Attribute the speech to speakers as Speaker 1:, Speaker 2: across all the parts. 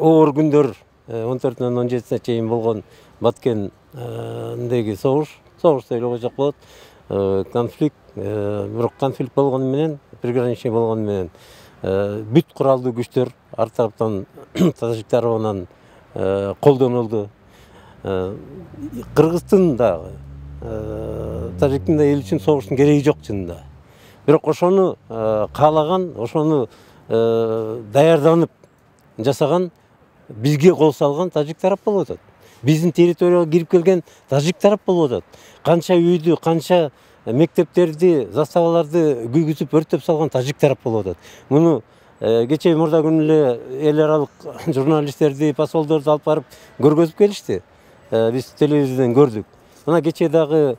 Speaker 1: оор күндөр 14-нөн 17-сине чейин болгон Баткендеги согуш дейлүүгө жок болот. Конфликт, бирок конфликт болгону менен, приграничный болгону менен бүт куралдуу күчтөр ар тараптан тажик тарабынан колдонулду. Кыргыздын дагы, тажиктин да эл үчүн согуштун кереги жок чынында. Бирок ошону каалаган, ошону даярданып жасаган, бизге кол салган тажик тарап болуп атат. Биздин территорияга кирип келген тажик тарап болуп атат. Канча үйдү, канча мектептерди, заставаларды күйгүзүп өртөп салган тажик тарап болуп атат. Муну кечээ мурда күнү эле эл аралык журналисттерди, посолдорду алып барып көргөзүп келишти. Биз телевизордон көрдүк. Мына кечээ дагы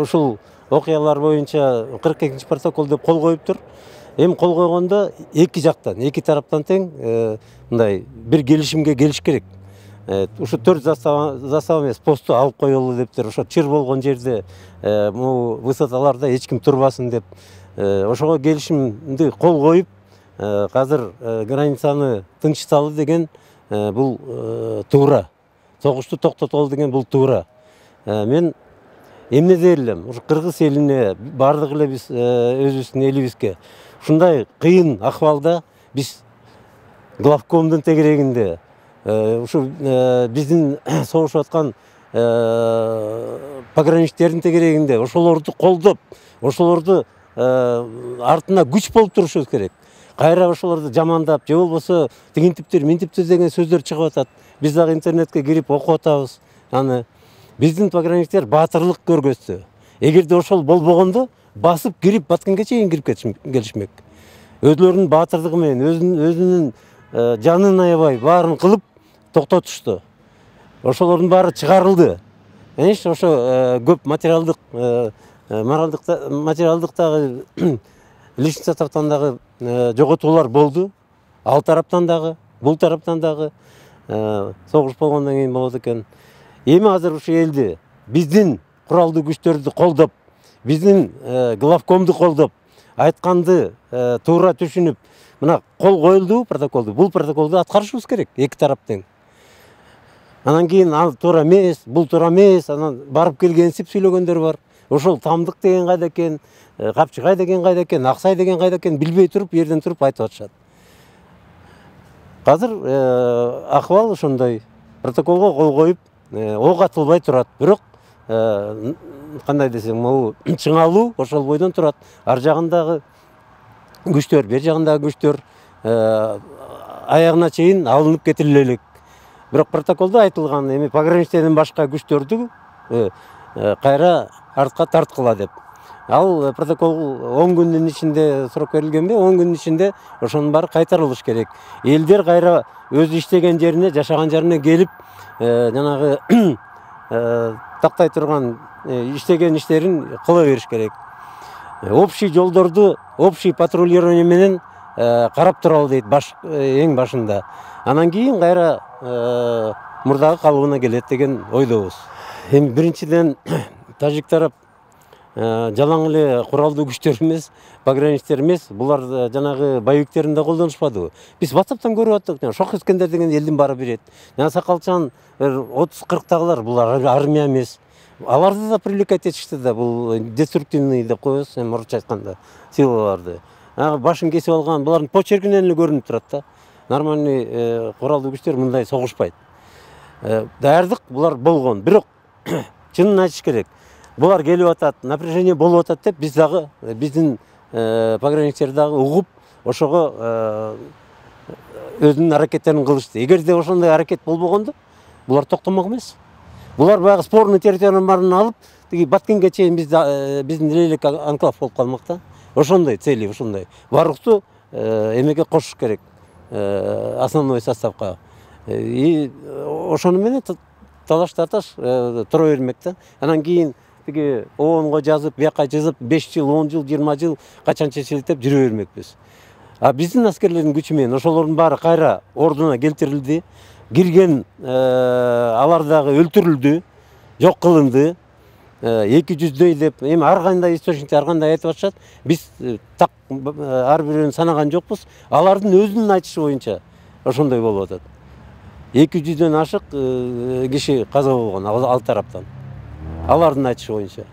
Speaker 1: ушул окуялар боюнча 42-чи протокол деп кол коюптур. Эми кол койгондо эки жактан, эки тараптан тең мындай бир келишимге келиш керек. Ушу 4 застава эмес, посту алып коелу дептир. Ошо чыр болгон жерде, высоталарда эч ким турбасын деп, ошого келишимди кол коюп, азыр границаны тынчталы деген бул туура. Согушту токтотолу деген бул туура. Мен эмне дер элем, ушу кыргыз элине, бардык эле биз өзүбүздүн элибизге ушундай кыйын акыбалда биз главкомдун тегерегинде, ушу биздин согушуп аткан пограничниктердин тегерегинде ошолорду колдоп, ошолорду артына күч болуп турушубуз керек. Кайра ошолорду жамандап, же болбосо тигинтиптир, минтиптир деген сөздөр чыгып атат. Биз дагы интернетке кирип окуп атабыз. Аны биздин пограничниктер баатырлык көргөздү. Эгерде ошол болбогондо басып кирип Баткенге чейин кирип келишмек. Өзлөрүнүн баатырдыгы менен, өзүнүн жанын аябай баарын кылып токтотушту. Ошолордун баары чыгарылды. Ошо көп материалдык дагы личный составтан дагы жоготуулар болду. Ал тараптан дагы, бул тараптан дагы согуш болгондон кийин болот экен. Эми азыр ушу элди биздин куралдуу күчтөрдү колдоп, биздин главкомду колдоп, айтканды туура түшүнүп, мына кол коюлду протоколду. Бул протоколду аткарышыбыз керек, эки тарап тең. Анан кийин ал туура эмес, бул туура эмес, анан барып келгенсип сүйлөгөндөр бар. Ошол Тамдык деген кайда экен, Капчыгай деген кайда экен, Аксай деген кайда экен билбей туруп, жерден туруп айтып атышат. Азыр акыбал ошондой. Протоколго кол коюп, ок атылбай турат. Бирок кандай десем, могу чыңалуу ошол бойдон турат. Ар жагындагы күчтөр, бер жагындагы күчтөр аягына чейин алынып кетириле элек. Бирок протоколдо айтылган эми пограничниктерден башка күчтөрдү кайра артка тарткыла деп. Ал протокол 10 күндүн ичинде срок берилгенби, 10 күндүн ичинде ошонун баары кайтарылыш керек. Элдер кайра өз иштеген жерине, жашаган жерине келип, жанагы тактай турган иштеген иштерин кыла бериш керек. Общий жолдорду, общий патрулирование менен карап туралы дейт эң башында. Анан кийин кайра мурдагы калыбына келет деген ойдобуз. Эми биринчиден тажик тарап жалаң эле куралдуу күчтөр эмес, пограничниктер эмес, булар жанагы боевиктерин да колдонушпадыбы. Биз WhatsApp'тан көрүп аттык, Шок Искендер деген элдин баары берет. Жана Сакалчан 30-40тагылар, булар армия эмес. Аларды да привлекать этишти да, бул деструктивный деп коебуз, эми орусча айтканда, силаларды. Башын кесип алган, булардын почеркинен эле көрүнүп турат да. Нормальный куралдуу күчтөр мындай согушпайт. Даярдык булар болгон, бирок чынын айтыш керек. Булар келип атат, напряжение болуп атат деп, биз дагы, биздин пограничниктер дагы угуп, ошого өзүнүн аракеттерин кылышты. Эгерде ошондой аракет болбогондо, булар токтомок эмес. Булар баягы спорный территориянын баарын алып, тиги Баткенге чейин биздин элек анклав болуп калмак да. Ошондой цели, ошондой. Бардыкту эмеге кошуш керек, основной составка. И ошону менен талаш тарташ тура бермек да. Анан кийин тиги ООНго жазып, бияка жазып, 5 жыл, 10 жыл, 20 жыл качанча шилтеп жүрө бермекпиз. А биздин аскерлердин күчү менен ошолордун баары кайра ордуна келтирилди. Кирген алар дагы өлтүрүлдү, жок кылынды. 200 деп, эми ар кандай источниктер ар кандай айтып атышат. Биз так ар бирөөнү санаган жокпуз. Алардын өзүнүн айтышы боюнча ошондой болуп атат. 200дөн ашык киши каза болгон ал тараптан. Алардын айтышы боюнча.